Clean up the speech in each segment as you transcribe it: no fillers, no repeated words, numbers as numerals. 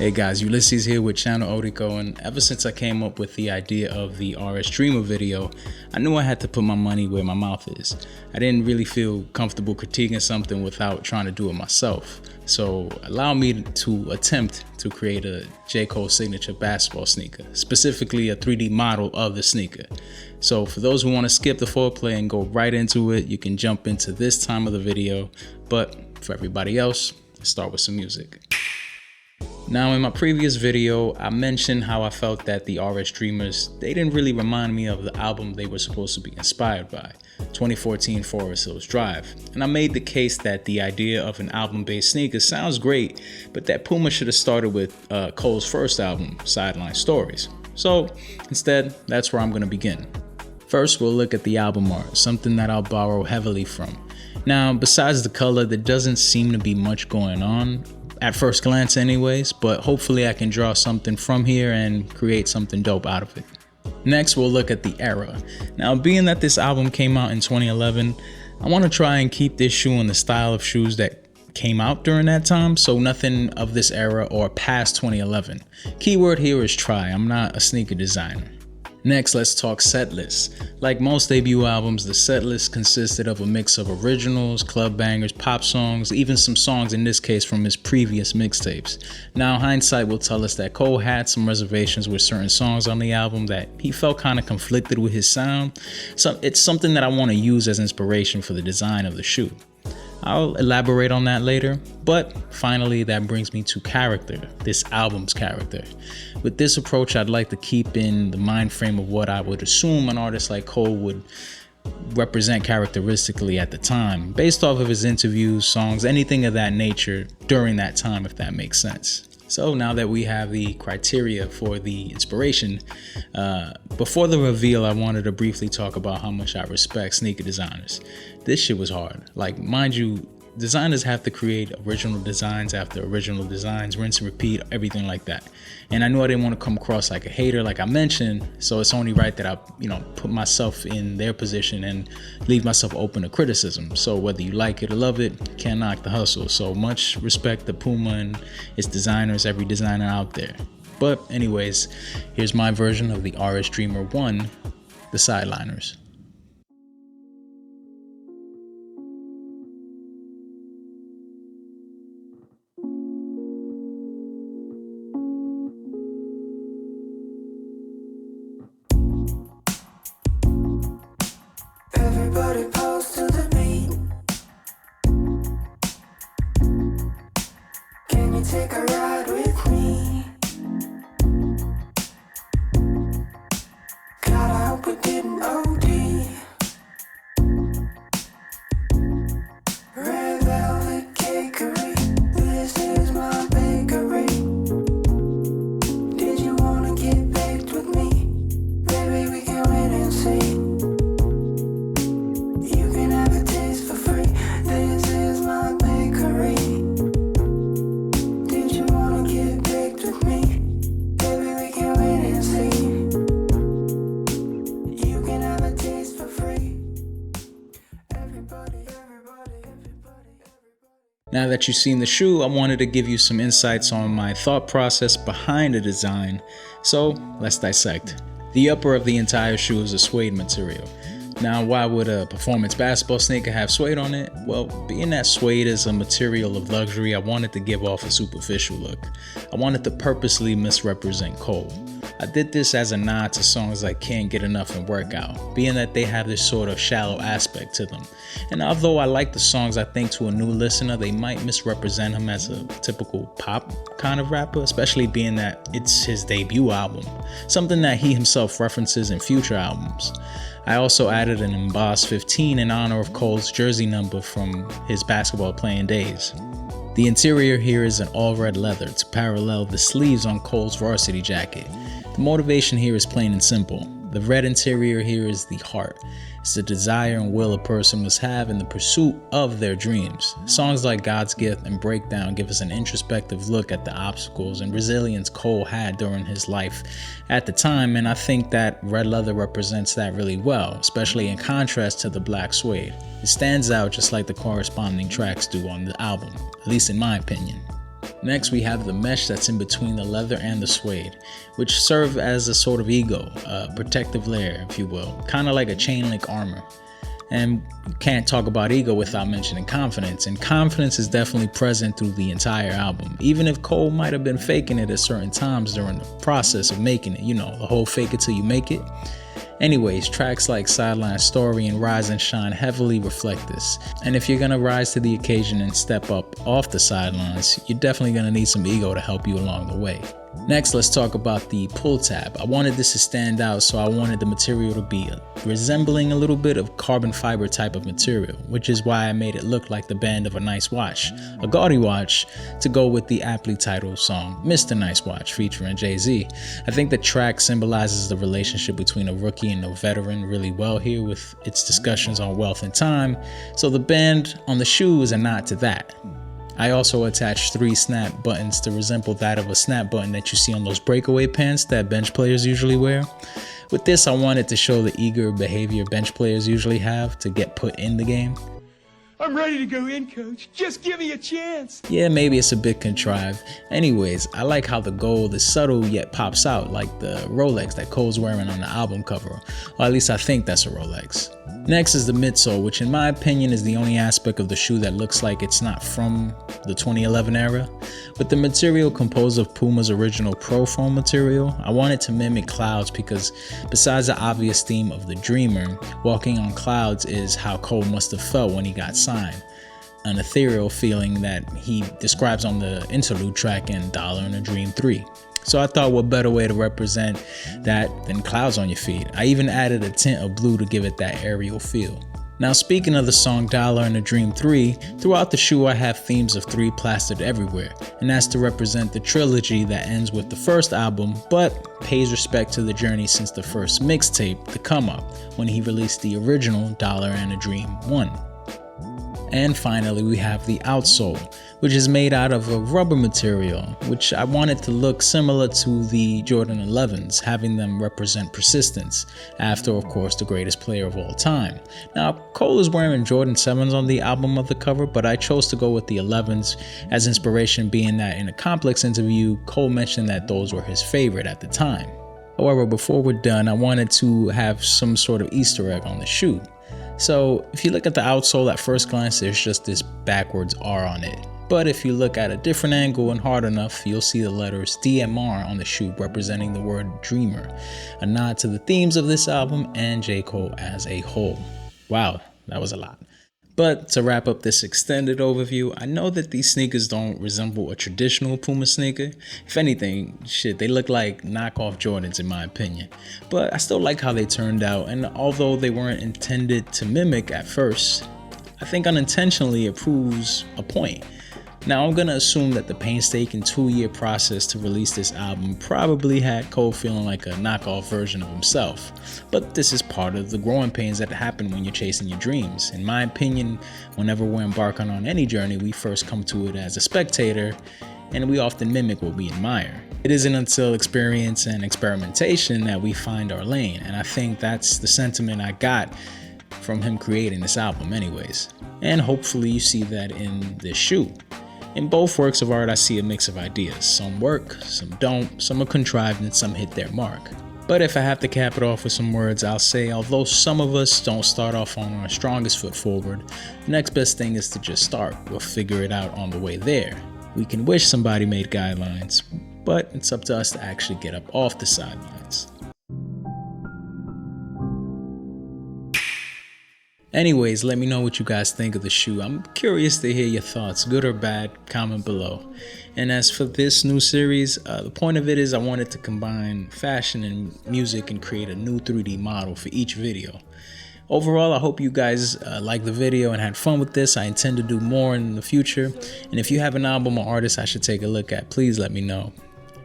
Hey guys, Ulysses here with channel Odycco, and ever since I came up with the idea of the RS Dreamer video, I knew I had to put my money where my mouth is. I didn't really feel comfortable critiquing something without trying to do it myself. So allow me to attempt to create a J.cole Signature basketball sneaker, specifically a 3D model of the sneaker. So for those who want to skip the foreplay and go right into it, you can jump into this time of the video, but for everybody else, let's start with some music. Now, in my previous video, I mentioned how I felt that the RS Dreamers, they didn't really remind me of the album they were supposed to be inspired by, 2014 Forest Hills Drive. And I made the case that the idea of an album-based sneaker sounds great, but that Puma should have started with Cole's first album, Sideline Stories. So instead, that's where I'm going to begin. First, we'll look at the album art, something that I'll borrow heavily from. Now, besides the color, there doesn't seem to be much going on, at first glance anyways, but hopefully I can draw something from here and create something dope out of it. Next, we'll look at the era. Now, being that this album came out in 2011, I want to try and keep this shoe in the style of shoes that came out during that time, so nothing of this era or past 2011. Keyword here is try. I'm not a sneaker designer. Next, let's talk setlist. Like most debut albums, the setlist consisted of a mix of originals, club bangers, pop songs, even some songs in this case from his previous mixtapes. Now, hindsight will tell us that Cole had some reservations with certain songs on the album that he felt kind of conflicted with his sound. So it's something that I want to use as inspiration for the design of the shoe. I'll elaborate on that later, but finally that brings me to character, this album's character. With this approach, I'd like to keep in the mind frame of what I would assume an artist like Cole would represent characteristically at the time, based off of his interviews, songs, anything of that nature during that time, if that makes sense. So now that we have the criteria for the inspiration, before the reveal, I wanted to briefly talk about how much I respect sneaker designers. This shit was hard. Like, mind you, designers have to create original designs after original designs, rinse and repeat, everything like that. And I knew I didn't want to come across like a hater, like I mentioned, so it's only right that I, put myself in their position and leave myself open to criticism. So whether you like it or love it, you can't knock the hustle. So much respect to Puma and its designers, every designer out there. But anyways, here's my version of the RS Dreamer 1, the Sideliners. Everybody pose to the beat. Can you take a ride with me? God, I hope we didn't OD. Red velvet cakery, this is my bakery. Did you wanna get baked with me? Baby, we can wait and see. Now that you've seen the shoe, I wanted to give you some insights on my thought process behind the design. So let's dissect. The upper of the entire shoe is a suede material. Now, why would a performance basketball sneaker have suede on it? Well, being that suede is a material of luxury, I wanted to give off a superficial look. I wanted to purposely misrepresent Cole. I did this as a nod to songs like Can't Get Enough and Workout, being that they have this sort of shallow aspect to them. And although I like the songs, I think to a new listener, they might misrepresent him as a typical pop kind of rapper, especially being that it's his debut album, something that he himself references in future albums. I also added an embossed 15 in honor of Cole's jersey number from his basketball playing days. The interior here is an all red leather to parallel the sleeves on Cole's varsity jacket. The motivation here is plain and simple. The red interior here is the heart. It's the desire and will a person must have in the pursuit of their dreams. Songs like God's Gift and Breakdown give us an introspective look at the obstacles and resilience Cole had during his life at the time, and I think that red leather represents that really well, especially in contrast to the black suede. It stands out just like the corresponding tracks do on the album, at least in my opinion. Next, we have the mesh that's in between the leather and the suede, which serve as a sort of ego, a protective layer, if you will, kind of like a chain link armor. And you can't talk about ego without mentioning confidence, and confidence is definitely present through the entire album, even if Cole might have been faking it at certain times during the process of making it, you know, the whole fake it till you make it. Anyways, tracks like Sideline Story and Rise and Shine heavily reflect this. And if you're gonna rise to the occasion and step up off the sidelines, you're definitely gonna need some ego to help you along the way. Next, let's talk about the pull tab. I wanted this to stand out, so I wanted the material to be resembling a little bit of carbon fiber type of material, which is why I made it look like the band of a nice watch, a gaudy watch, to go with the aptly titled song Mr. Nice Watch featuring Jay-Z. I think the track symbolizes the relationship between a rookie and a veteran really well here with its discussions on wealth and time, so the band on the shoe is a nod to that. I also attached 3 snap buttons to resemble that of a snap button that you see on those breakaway pants that bench players usually wear. With this, I wanted to show the eager behavior bench players usually have to get put in the game. I'm ready to go in, coach. Just give me a chance. Yeah, maybe it's a bit contrived. Anyways, I like how the gold is subtle yet pops out, like the Rolex that Cole's wearing on the album cover. Or at least I think that's a Rolex. Next is the midsole, which in my opinion is the only aspect of the shoe that looks like it's not from the 2011 era. With the material composed of Puma's original Pro Foam material, I wanted to mimic clouds because besides the obvious theme of the dreamer, walking on clouds is how Cole must have felt when he got signed. An ethereal feeling that he describes on the interlude track in Dollar and a Dream 3. So I thought what better way to represent that than clouds on your feet. I even added a tint of blue to give it that aerial feel. Now speaking of the song Dollar and a Dream 3, throughout the shoe I have themes of 3 plastered everywhere, and that's to represent the trilogy that ends with the first album, but pays respect to the journey since the first mixtape, The Come Up, when he released the original Dollar and a Dream 1. And finally, we have the outsole, which is made out of a rubber material, which I wanted to look similar to the Jordan 11s, having them represent persistence, after of course the greatest player of all time. Now, Cole is wearing Jordan 7s on the album of the cover, but I chose to go with the 11s as inspiration, being that in a Complex interview, Cole mentioned that those were his favorite at the time. However, before we're done, I wanted to have some sort of Easter egg on the shoe. So if you look at the outsole at first glance, there's just this backwards R on it. But if you look at a different angle and hard enough, you'll see the letters DMR on the shoe representing the word dreamer, a nod to the themes of this album and J.Cole as a whole. Wow, that was a lot. But to wrap up this extended overview, I know that these sneakers don't resemble a traditional Puma sneaker. If anything, shit, they look like knockoff Jordans in my opinion. But I still like how they turned out, and although they weren't intended to mimic at first, I think unintentionally it proves a point. Now I'm gonna assume that the painstaking 2-year process to release this album probably had Cole feeling like a knockoff version of himself. But this is part of the growing pains that happen when you're chasing your dreams. In my opinion, whenever we're embarking on any journey, we first come to it as a spectator, and we often mimic what we admire. It isn't until experience and experimentation that we find our lane, and I think that's the sentiment I got from him creating this album anyways. And hopefully you see that in this shoe. In both works of art, I see a mix of ideas. Some work, some don't, some are contrived, and some hit their mark. But if I have to cap it off with some words, I'll say although some of us don't start off on our strongest foot forward, the next best thing is to just start. We'll figure it out on the way there. We can wish somebody made guidelines, but it's up to us to actually get up off the sidelines. Anyways, let me know what you guys think of the shoe. I'm curious to hear your thoughts, good or bad, comment below. And as for this new series, the point of it is I wanted to combine fashion and music and create a new 3D model for each video. Overall, I hope you guys liked the video and had fun with this. I intend to do more in the future. And if you have an album or artist I should take a look at, please let me know.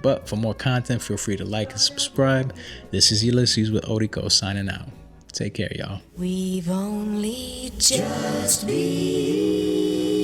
But for more content, feel free to like and subscribe. This is Ulysses with Odycco signing out. Take care, y'all. We've only just begun.